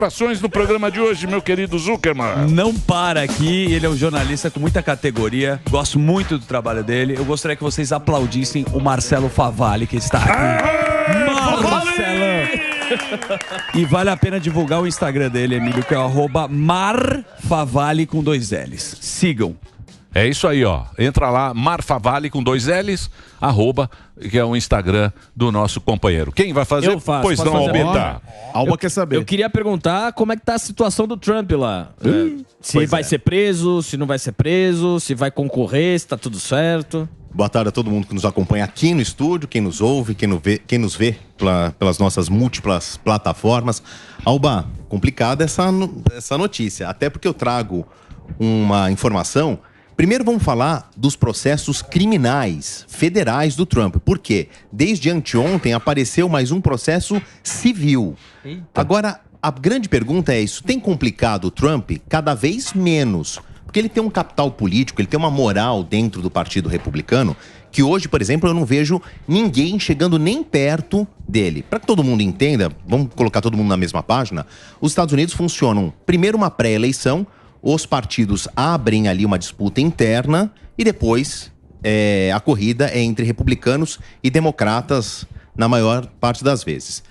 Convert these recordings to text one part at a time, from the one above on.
Participações no programa de hoje, meu querido Zuckerman. Não para aqui, ele é um jornalista com muita categoria, gosto muito do trabalho dele. Eu gostaria que vocês aplaudissem o Marcelo Favalli, que está aqui. Marcelo! E vale a pena divulgar o Instagram dele, Emílio, que é o @marfavalli com 2 L's. Sigam. É isso aí, ó. Entra lá, Marfavalli com 2 L's, que é o Instagram do nosso companheiro. Quem vai fazer? Eu faço. Pois não, Alberta. Alba quer saber. Eu queria perguntar como é que tá a situação do Trump lá. Se vai ser preso, se não vai ser preso, se vai concorrer, se tá tudo certo. Boa tarde a todo mundo que nos acompanha aqui no estúdio, quem nos ouve, quem nos vê pelas nossas múltiplas plataformas. Alba, complicada essa notícia, até porque eu trago uma informação. Primeiro vamos falar dos processos criminais federais do Trump. Por quê? Desde anteontem apareceu mais um processo civil. Eita. Agora, a grande pergunta é isso, tem complicado o Trump? Cada vez menos. Porque ele tem um capital político, ele tem uma moral dentro do Partido Republicano, que hoje, por exemplo, eu não vejo ninguém chegando nem perto dele. Para que todo mundo entenda, vamos colocar todo mundo na mesma página, os Estados Unidos funcionam, primeiro uma pré-eleição, os partidos abrem ali uma disputa interna e depois a corrida é entre republicanos e democratas na maior parte das vezes.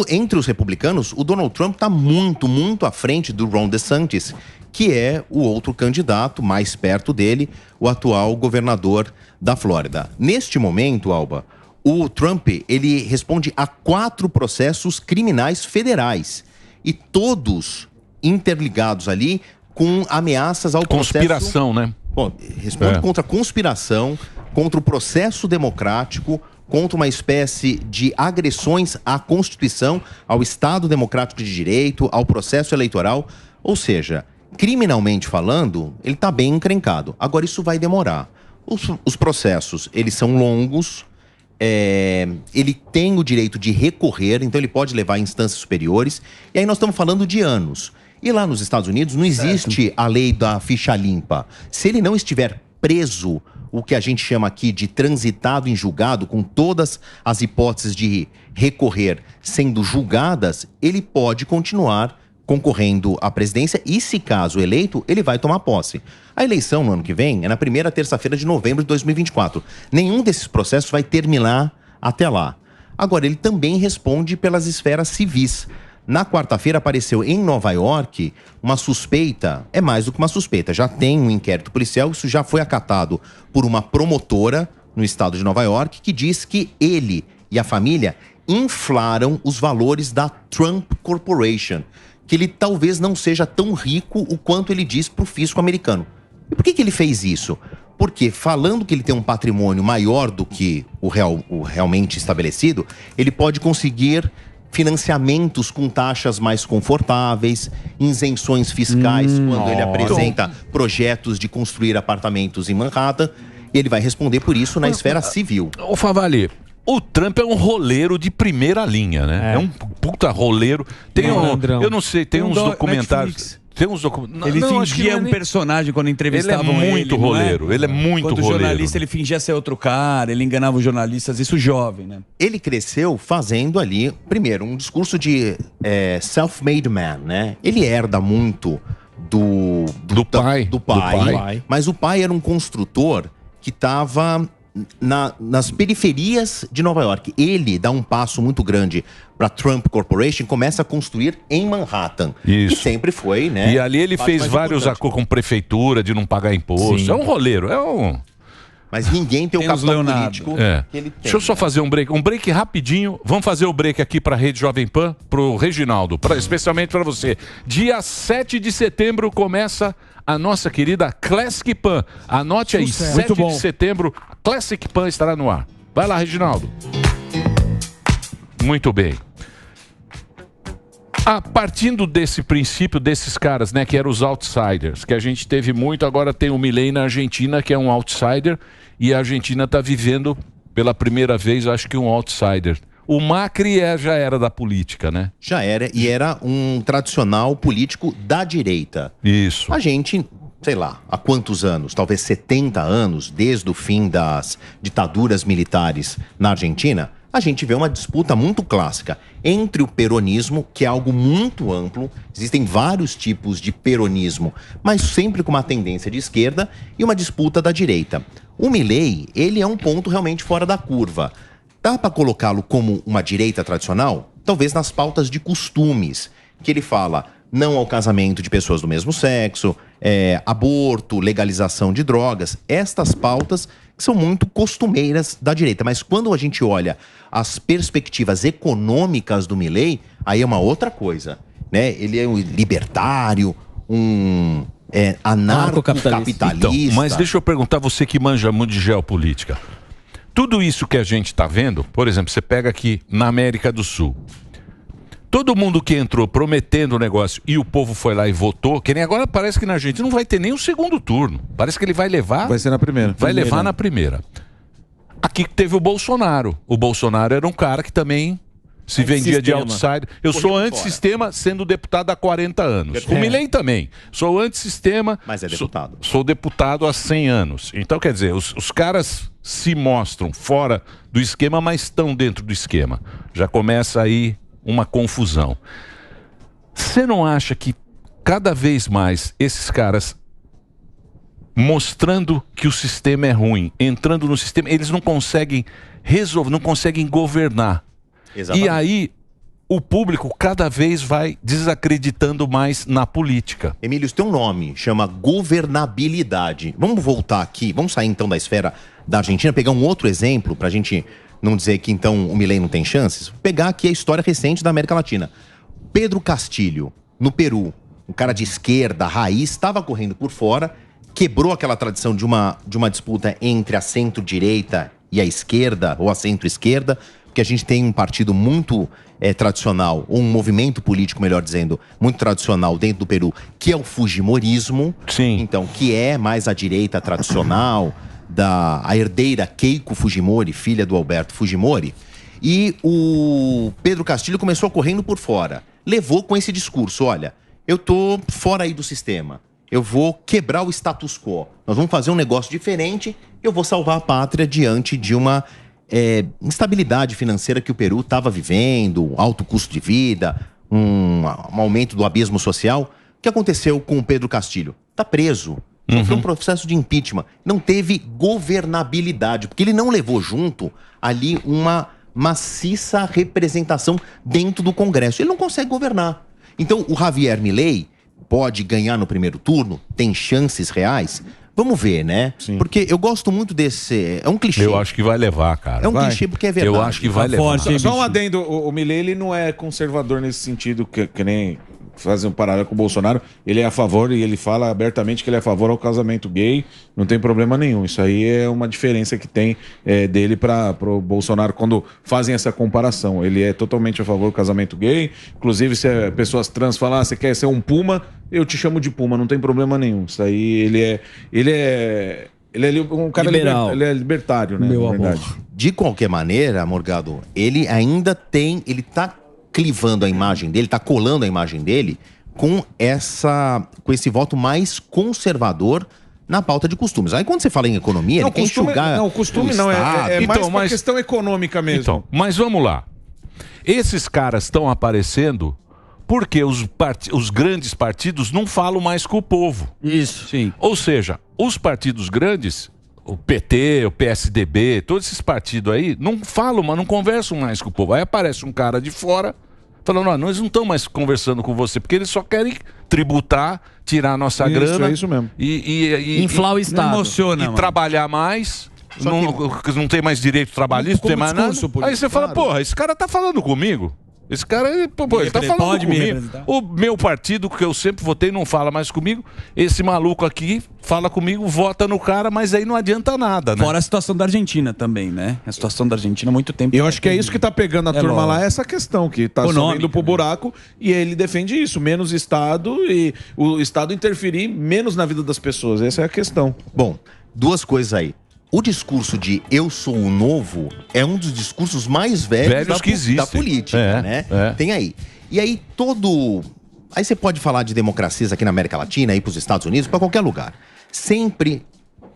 Entre os republicanos, o Donald Trump está muito, muito à frente do Ron DeSantis, que é o outro candidato mais perto dele, o atual governador da Flórida. Neste momento, Alba, o Trump ele responde a 4 processos criminais federais e todos interligados ali com ameaças ao processo... Conspiração, né? Bom, responde contra a conspiração, contra o processo democrático, contra uma espécie de agressões à Constituição, ao Estado Democrático de Direito, ao processo eleitoral. Ou seja, criminalmente falando, ele está bem encrencado. Agora, isso vai demorar. Os processos, eles são longos, ele tem o direito de recorrer, então ele pode levar a instâncias superiores, e aí nós estamos falando de anos. E lá nos Estados Unidos não existe a lei da ficha limpa. Se ele não estiver preso, o que a gente chama aqui de transitado em julgado, com todas as hipóteses de recorrer sendo julgadas, ele pode continuar concorrendo à presidência e, se caso eleito, ele vai tomar posse. A eleição no ano que vem é na primeira terça-feira de novembro de 2024. Nenhum desses processos vai terminar até lá. Agora, ele também responde pelas esferas civis. Na quarta-feira apareceu em Nova York uma suspeita, é mais do que uma suspeita, já tem um inquérito policial, isso já foi acatado por uma promotora no estado de Nova York, que diz que ele e a família inflaram os valores da Trump Corporation, que ele talvez não seja tão rico o quanto ele diz para o fisco americano. E por que ele fez isso? Porque, falando que ele tem um patrimônio maior do que o realmente estabelecido, ele pode conseguir financiamentos com taxas mais confortáveis, isenções fiscais quando ele apresenta projetos de construir apartamentos em Manhattan, e ele vai responder por isso na esfera civil. Ô Favalli, o Trump é um roleiro de primeira linha, né? É um puta roleiro. Tem eu não sei, tem uns documentários... Netflix. Tem uns documentários. Ele fingia um personagem quando entrevistavam ele. Ele é muito roleiro, ele é muito roleiro. Quando jornalista, ele fingia ser outro cara, ele enganava os jornalistas, isso jovem, né? Ele cresceu fazendo ali, primeiro, um discurso de self-made man, né? Ele herda muito do pai, mas o pai era um construtor que estava nas periferias de Nova York. Ele dá um passo muito grande para a Trump Corporation, começa a construir em Manhattan. Isso. Que sempre foi, né? E ali ele fez vários acordos com prefeitura de não pagar imposto. Sim. É um roleiro, Mas ninguém tem o capital político que ele tem. Deixa eu só fazer um break rapidinho. Vamos fazer o break aqui para a Rede Jovem Pan, pro Reginaldo, especialmente para você. Dia 7 de setembro começa a nossa querida Classic Pan. Anote aí, 7 de setembro, Classic Pan estará no ar. Vai lá, Reginaldo. Muito bem. Partindo desse princípio desses caras, né, que eram os outsiders, que a gente teve muito, agora tem o Milei na Argentina, que é um outsider, e a Argentina está vivendo pela primeira vez, acho que um outsider. O Macri já era da política, né? Já era, e era um tradicional político da direita. Isso. A gente, sei lá, há quantos anos? Talvez 70 anos, desde o fim das ditaduras militares na Argentina, a gente vê uma disputa muito clássica entre o peronismo, que é algo muito amplo, existem vários tipos de peronismo, mas sempre com uma tendência de esquerda, e uma disputa da direita. O Milei, ele é um ponto realmente fora da curva. Dá para colocá-lo como uma direita tradicional? Talvez nas pautas de costumes, que ele fala não ao casamento de pessoas do mesmo sexo, aborto, legalização de drogas, estas pautas que são muito costumeiras da direita. Mas quando a gente olha as perspectivas econômicas do Milei, aí é uma outra coisa, né? Ele é um libertário, um anarcocapitalista. Então, mas deixa eu perguntar, você que manja muito de geopolítica. Tudo isso que a gente está vendo, por exemplo, você pega aqui na América do Sul. Todo mundo que entrou prometendo o negócio e o povo foi lá e votou, que nem agora parece que na Argentina não vai ter nem um segundo turno. Parece que ele vai levar... Vai ser na primeira. Vai levar na primeira. Aqui teve o Bolsonaro. O Bolsonaro era um cara que também se vendia de outsider. Eu sou antissistema sendo deputado há 40 anos. O Milei também. Sou antissistema. Mas é deputado. Sou deputado há 100 anos. Então, quer dizer, os caras se mostram fora do esquema, mas estão dentro do esquema. Já começa aí uma confusão. Você não acha que cada vez mais esses caras mostrando que o sistema é ruim, entrando no sistema, eles não conseguem resolver, não conseguem governar. Exatamente. E aí o público cada vez vai desacreditando mais na política. Emílio, isso tem um nome, chama governabilidade. Vamos voltar aqui, vamos sair então da esfera da Argentina, pegar um outro exemplo para a gente não dizer que então o Milei não tem chances. Vou pegar aqui a história recente da América Latina. Pedro Castilho, no Peru, um cara de esquerda, raiz, estava correndo por fora, quebrou aquela tradição de uma disputa entre a centro-direita e a esquerda, ou a centro-esquerda, porque a gente tem um partido muito tradicional, ou um movimento político, melhor dizendo, muito tradicional dentro do Peru, que é o fujimorismo. Sim. Então, que é mais a direita tradicional, a herdeira Keiko Fujimori, filha do Alberto Fujimori. E o Pedro Castilho começou correndo por fora. Levou com esse discurso, olha, eu tô fora aí do sistema. Eu vou quebrar o status quo. Nós vamos fazer um negócio diferente. Eu vou salvar a pátria diante de uma instabilidade financeira que o Peru estava vivendo, alto custo de vida, um aumento do abismo social. O que aconteceu com o Pedro Castilho? Está preso. Sofreu um processo de impeachment. Não teve governabilidade, porque ele não levou junto ali uma maciça representação dentro do Congresso. Ele não consegue governar. Então, o Javier Milei pode ganhar no primeiro turno? Tem chances reais? Vamos ver, né? Sim. Porque eu gosto muito desse... É um clichê. Eu acho que vai levar, cara. É um clichê porque é verdade. Eu acho que vai levar. Só um adendo. O Milei, ele não é conservador nesse sentido, que nem fazer um paralelo com o Bolsonaro. Ele é a favor e ele fala abertamente que ele é a favor ao casamento gay. Não tem problema nenhum. Isso aí é uma diferença que tem dele para o Bolsonaro quando fazem essa comparação. Ele é totalmente a favor do casamento gay. Inclusive, se pessoas trans falar, você quer ser um puma, eu te chamo de puma, não tem problema nenhum. Isso aí, ele é um cara liberal. Ele é libertário, né? Meu amor. De qualquer maneira, Morgado, ele ainda tem... Ele tá clivando a imagem dele, tá colando a imagem dele com esse voto mais conservador na pauta de costumes. Aí quando você fala em economia, não, ele quer enxugar... Não, costume não, é mais então, uma questão econômica mesmo. Então, mas vamos lá. Esses caras estão aparecendo porque os grandes partidos não falam mais com o povo. Isso. Sim. Ou seja, os partidos grandes, o PT, o PSDB, todos esses partidos aí, não falam, mas não conversam mais com o povo. Aí aparece um cara de fora falando, ó, nós não estamos mais conversando com você, porque eles só querem tributar, tirar a nossa grana. É isso mesmo. E inflar o Estado. Emociona, e trabalhar mais. Não tem mais direito trabalhista, não tem mais nada. Aí você fala, porra, esse cara tá falando comigo. Esse cara, ele tá falando comigo. O meu partido, que eu sempre votei, não fala mais comigo. Esse maluco aqui fala comigo, vota no cara, mas aí não adianta nada, né? Fora a situação da Argentina também, né? A situação da Argentina há muito tempo. Eu acho que é isso que tá pegando a turma lá, essa questão, que tá subindo pro buraco, e ele defende isso, menos Estado e o Estado interferir menos na vida das pessoas. Essa é a questão. Bom, duas coisas aí. O discurso de eu sou o novo é um dos discursos mais velhos da política, né? Tem aí. E aí Aí você pode falar de democracias aqui na América Latina, ir para os Estados Unidos, para qualquer lugar. Sempre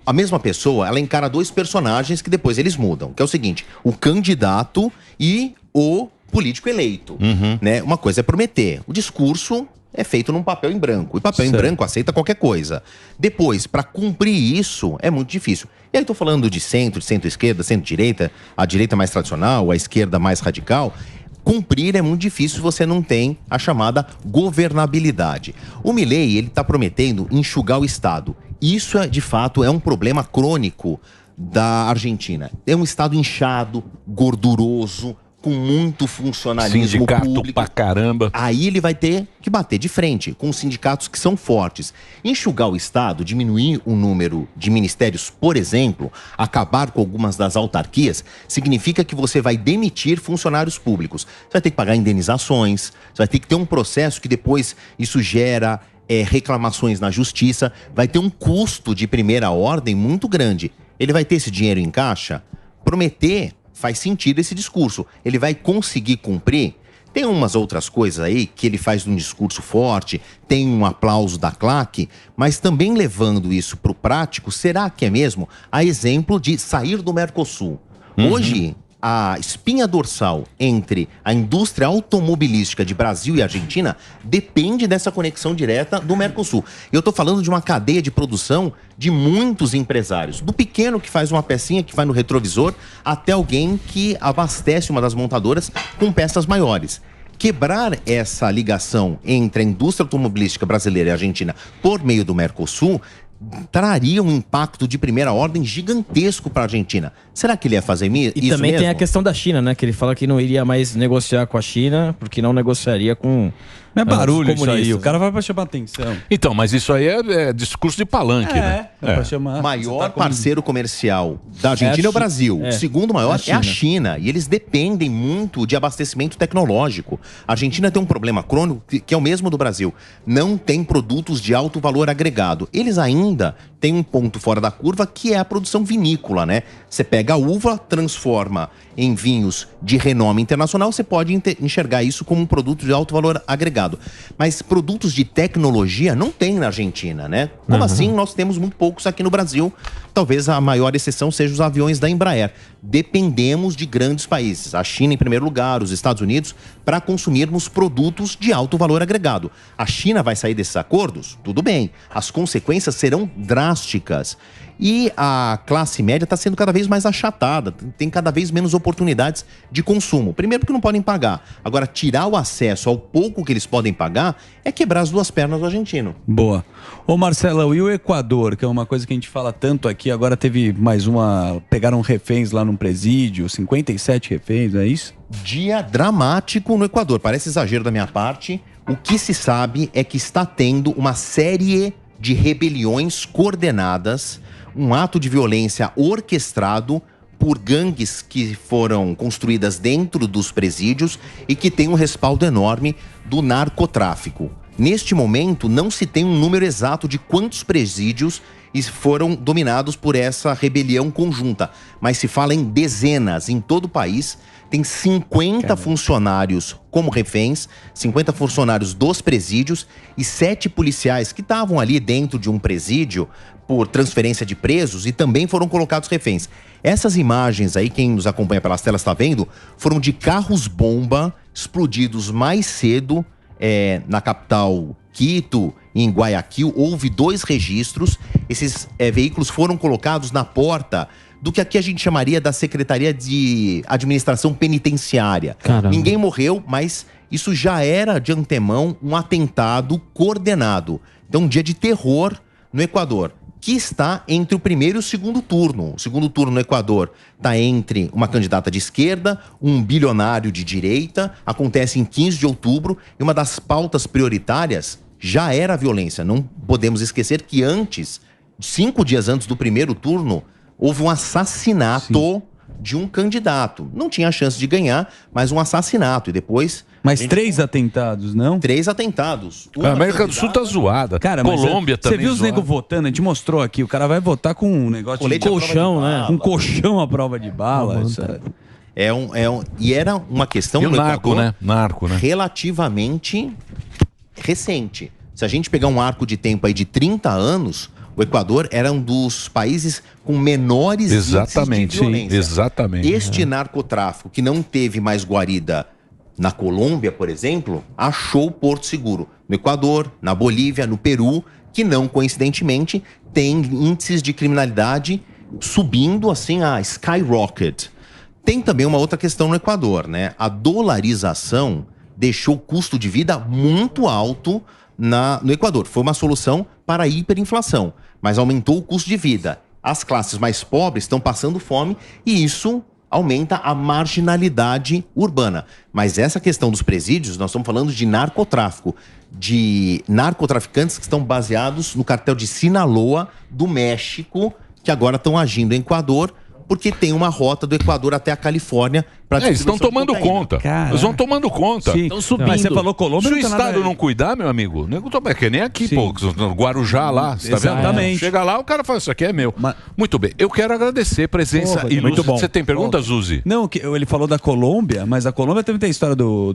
a mesma pessoa, ela encara dois personagens que depois eles mudam, que é o seguinte, o candidato e o político eleito, né? Uma coisa é prometer, o discurso é feito num papel em branco, e papel em branco aceita qualquer coisa. Depois, para cumprir isso, é muito difícil. E aí tô falando de centro-esquerda, centro-direita, a direita mais tradicional, a esquerda mais radical. Cumprir é muito difícil se você não tem a chamada governabilidade. O Milei, ele está prometendo enxugar o Estado. Isso, de fato, é um problema crônico da Argentina. É um Estado inchado, gorduroso, com muito funcionalismo Sindicato público. pra caramba. Aí ele vai ter que bater de frente com os sindicatos que são fortes. Enxugar o Estado, diminuir o número de ministérios, por exemplo, acabar com algumas das autarquias, significa que você vai demitir funcionários públicos. Você vai ter que pagar indenizações, você vai ter que ter um processo que depois isso gera reclamações na justiça, vai ter um custo de primeira ordem muito grande. Ele vai ter esse dinheiro em caixa? Prometer faz sentido esse discurso. Ele vai conseguir cumprir? Tem umas outras coisas aí que ele faz num discurso forte, tem um aplauso da claque, mas também levando isso para o prático, será que é mesmo a exemplo de sair do Mercosul? Hoje, a espinha dorsal entre a indústria automobilística de Brasil e Argentina depende dessa conexão direta do Mercosul. Eu estou falando de uma cadeia de produção de muitos empresários, do pequeno que faz uma pecinha que vai no retrovisor, até alguém que abastece uma das montadoras com peças maiores. Quebrar essa ligação entre a indústria automobilística brasileira e argentina por meio do Mercosul traria um impacto de primeira ordem gigantesco para a Argentina. Será que ele ia fazer isso E também mesmo? tem a questão da China, né? Que ele fala que não iria mais negociar com a China, porque não negociaria com... Não é barulho isso aí, comunistas. o cara vai pra chamar atenção. Então, mas isso aí é discurso de palanque, né? É pra chamar. Maior parceiro comercial da Argentina é o Brasil. O segundo maior é a China. E eles dependem muito de abastecimento tecnológico. A Argentina tem um problema crônico que é o mesmo do Brasil. Não tem produtos de alto valor agregado. Eles ainda têm um ponto fora da curva que é a produção vinícola, né? Você pega a uva, transforma em vinhos de renome internacional, você pode enxergar isso como um produto de alto valor agregado. Mas produtos de tecnologia não tem na Argentina, né? Como assim? Nós temos muito poucos aqui no Brasil. Talvez a maior exceção seja os aviões da Embraer. Dependemos de grandes países, a China em primeiro lugar, os Estados Unidos, para consumirmos produtos de alto valor agregado. A China vai sair desses acordos? Tudo bem. As consequências serão drásticas. E a classe média está sendo cada vez mais achatada, tem cada vez menos oportunidades de consumo. Primeiro porque não podem pagar. Agora, tirar o acesso ao pouco que eles podem pagar é quebrar as duas pernas do argentino. Boa. Ô Marcelão, e o Equador, que é uma coisa que a gente fala tanto aqui, agora teve mais uma... Pegaram reféns lá num presídio, 57 reféns, não é isso? Dia dramático no Equador. Parece exagero da minha parte. O que se sabe é que está tendo uma série de rebeliões coordenadas, um ato de violência orquestrado por gangues que foram construídas dentro dos presídios e que tem um respaldo enorme do narcotráfico. Neste momento, não se tem um número exato de quantos presídios foram dominados por essa rebelião conjunta, mas se fala em dezenas em todo o país. Tem 50 funcionários como reféns, 50 funcionários dos presídios e 7 policiais que estavam ali dentro de um presídio por transferência de presos e também foram colocados reféns. Essas imagens aí, quem nos acompanha pelas telas está vendo, foram de carros-bomba explodidos mais cedo na capital Quito e em Guayaquil. Houve 2 registros. Esses veículos foram colocados na porta do que aqui a gente chamaria da Secretaria de Administração Penitenciária. Caramba. Ninguém morreu, mas isso já era de antemão um atentado coordenado. Então, um dia de terror no Equador, que está entre o primeiro e o segundo turno. O segundo turno no Equador está entre uma candidata de esquerda, um bilionário de direita, acontece em 15 de outubro, e uma das pautas prioritárias já era a violência. Não podemos esquecer que antes, 5 dias antes do primeiro turno, houve um assassinato de um candidato. Não tinha chance de ganhar, mas um assassinato. E depois... Mas 3 atentados, não? 3 atentados. A América do Sul tá zoada. Cara, Colômbia também você viu os zoada. nego votando? A gente mostrou aqui. O cara vai votar com um negócio Colete de à prova de colchão, bala. né? Um colchão à prova de bala. E era uma questão E o no narco, Equador né? Narco, né? relativamente recente. Se a gente pegar um arco de tempo aí de 30 anos, O Equador era um dos países com menores Exatamente, índices de violência. exatamente. Este narcotráfico que não teve mais guarida na Colômbia, por exemplo, achou Porto Seguro. No Equador, na Bolívia, no Peru, que não coincidentemente tem índices de criminalidade subindo assim a skyrocket. Tem também uma outra questão no Equador, né? A dolarização deixou o custo de vida muito alto no Equador. Foi uma solução para a hiperinflação, mas aumentou o custo de vida. As classes mais pobres estão passando fome e isso aumenta a marginalidade urbana. Mas essa questão dos presídios, nós estamos falando de narcotráfico, de narcotraficantes que estão baseados no cartel de Sinaloa do México, que agora estão agindo em Equador, porque tem uma rota do Equador até a Califórnia para eles estão tomando conta. Caraca. Eles vão tomando conta. Estão subindo. Mas você falou Colômbia, Se o não tem nada Estado a- não cuidar, meu amigo, o nego toma- é que nem aqui, Sim. pô, no Guarujá lá, você tá vendo? Exatamente. Chega lá, o cara fala, isso aqui é meu. Mas- Muito bem, eu quero agradecer a presença Porra, ilustre. muito bom. Você tem pergunta, Zuzi? Não, ele falou da Colômbia, mas a Colômbia também tem a história do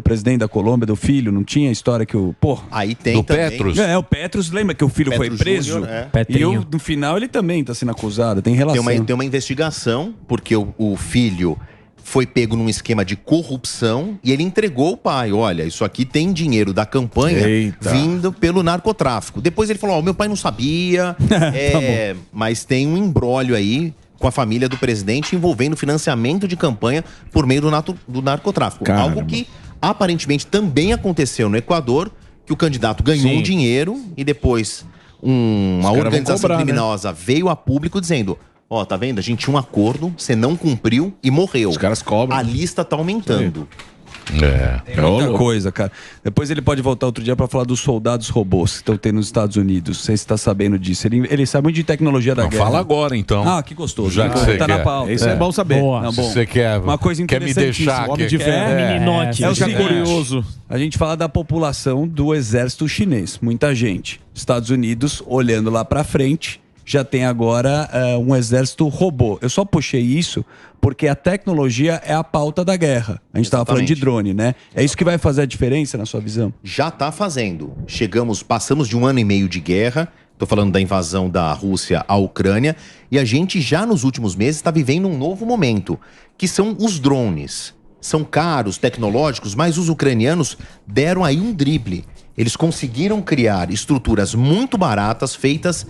presidente da Colômbia, do filho, não tinha a história que o... Pô, Aí tem Do também... Petros? o Petros, lembra que o filho Petros foi preso? Júnior, é. E Petrinho. no final ele também está sendo acusado, tem relação. Tem uma investigação, porque o filho foi pego num esquema de corrupção e ele entregou o pai. Olha, isso aqui tem dinheiro da campanha Eita. vindo pelo narcotráfico. Depois ele falou, ó, meu pai não sabia, mas tem um imbróglio aí com a família do presidente envolvendo financiamento de campanha por meio do narcotráfico. Caramba. Algo que aparentemente também aconteceu no Equador, que o candidato ganhou Sim. um dinheiro e depois uma caras vão organização cobrar, né? criminosa veio a público dizendo: ó, tá vendo? A gente tinha um acordo, você não cumpriu e morreu. Os caras cobram. A lista tá aumentando. Tem muita coisa, cara. Depois ele pode voltar outro dia pra falar dos soldados robôs que estão tendo nos Estados Unidos. Não sei se você tá sabendo disso. Ele sabe muito de tecnologia da Não, guerra. fala agora, então. Ah, que gostoso. Já que você tá quer. na pauta. Isso é bom saber. Boa. Não, bom. Se você quer, Uma coisa quer me interessantíssima. deixar... Homem que- de ferro. Meninote. É o Gente seguinte, curioso. a gente fala da população do exército chinês. Muita gente. Estados Unidos, olhando lá pra frente, já tem agora um exército robô. Eu só puxei isso porque a tecnologia é a pauta da guerra. A gente estava falando de drone, né? É isso que vai fazer a diferença na sua visão? Já tá fazendo. Passamos de 1 ano e meio de guerra. Tô falando da invasão da Rússia à Ucrânia. E a gente já nos últimos meses está vivendo um novo momento, que são os drones. São caros, tecnológicos, mas os ucranianos deram aí um drible. Eles conseguiram criar estruturas muito baratas, feitas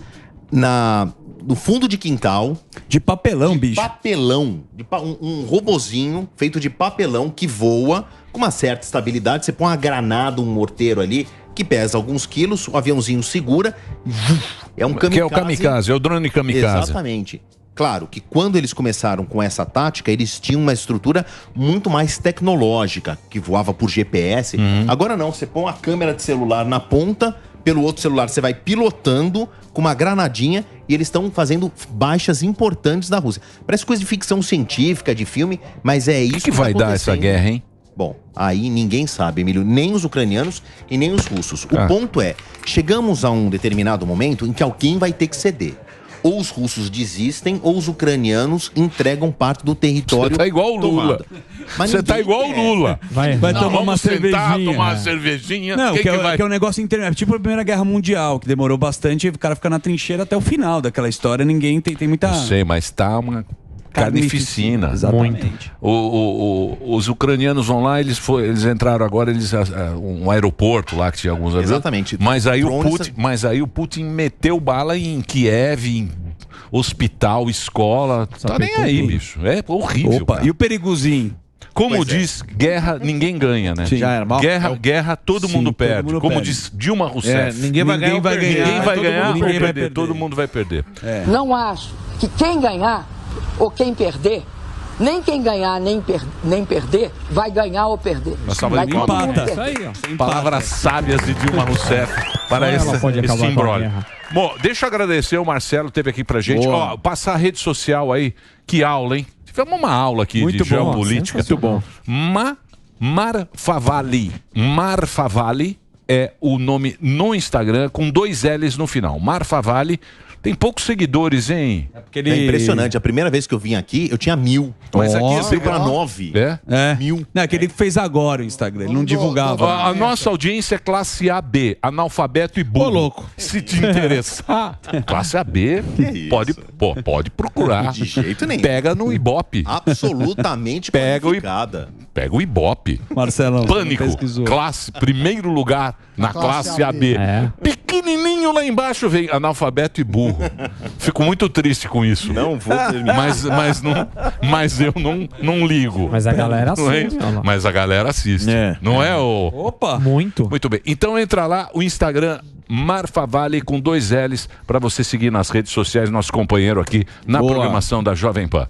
no fundo de quintal. De papelão, bicho. Papelão. Um robozinho feito de papelão que voa com uma certa estabilidade. Você põe uma granada, um morteiro ali, que pesa alguns quilos, o aviãozinho segura. É um kamikaze. Que é o kamikaze, é o drone kamikaze. Exatamente. Claro que quando eles começaram com essa tática, eles tinham uma estrutura muito mais tecnológica, que voava por GPS. Agora não, você põe uma câmera de celular na ponta, pelo outro celular você vai pilotando com uma granadinha e eles estão fazendo baixas importantes da Rússia. Parece coisa de ficção científica, de filme, mas é isso O que vai tá dar essa acontecendo. guerra, hein? Bom, aí ninguém sabe, Emílio, nem os ucranianos e nem os russos. O ponto é, chegamos a um determinado momento em que alguém vai ter que ceder. Ou os russos desistem, ou os ucranianos entregam parte do território. Você tá igual o Lula. tomado. Mas Você tá ninguém igual o quer. Lula. Vai. Vai Não, tomar uma vamos sentar, cervejinha. tomar uma cervejinha. Não, Quem que, vai? que é um negócio interno. É tipo a Primeira Guerra Mundial, que demorou bastante e o cara fica na trincheira até o final daquela história. Ninguém tem muita... Não sei, mas tá uma carnificina. Exatamente. Os ucranianos vão lá, eles entraram agora, um aeroporto lá que tinha alguns aviões. Exatamente. Mas aí, Drones- mas aí o Putin meteu bala em Kiev, em hospital, escola. Tá nem aí, bicho. É horrível. Opa, cara. e o perigozinho? Como Pois é. diz, guerra ninguém ganha, né? Sim. Já era mal? Guerra todo Sim, mundo todo perde. mundo Como perde. diz Dilma Rousseff. Ninguém vai ganhar. Ninguém vai todo ganhar, mundo ninguém vai perder. perder. Todo mundo vai perder. Não acho que quem ganhar ou quem perder, nem quem ganhar nem perder, vai ganhar ou perder. Vai todo mundo empata. perder. Palavras sábias de Dilma Rousseff para Ela pode esse acabar com a imbróglio. guerra. Bom, deixa eu agradecer, o Marcelo teve aqui pra gente. Boa. Ó, passar a rede social aí. Que aula, hein? Tivemos uma aula aqui Muito de bom, geopolítica. muito bom. Marfavali. é o nome no Instagram com 2 L's no final. Mar Favalli. Tem poucos seguidores, hein? É impressionante. A primeira vez que eu vim aqui, eu tinha 1000. Mas aqui Subiu para 9. É? 1000. Não, é que ele fez agora o Instagram, ele não divulgava. A nossa audiência é classe AB, analfabeto e burro. Ô, louco. Se te interessar, classe AB, pode procurar. De jeito nenhum. Pega no Ibope. Absolutamente qualificada. Pega o Ibope. Marcelão, Pânico. pesquisou. Classe, primeiro lugar na classe AB. Pequenininho lá embaixo vem analfabeto e burro. Fico muito triste com isso. Não vou terminar. Mas eu não ligo. Mas a galera Não é assiste. isso? Mas a galera assiste. Não é o... Opa! Muito. Muito bem. Então entra lá, o Instagram Mar Favalli com 2 L's para você seguir nas redes sociais, nosso companheiro aqui na Boa. programação da Jovem Pan.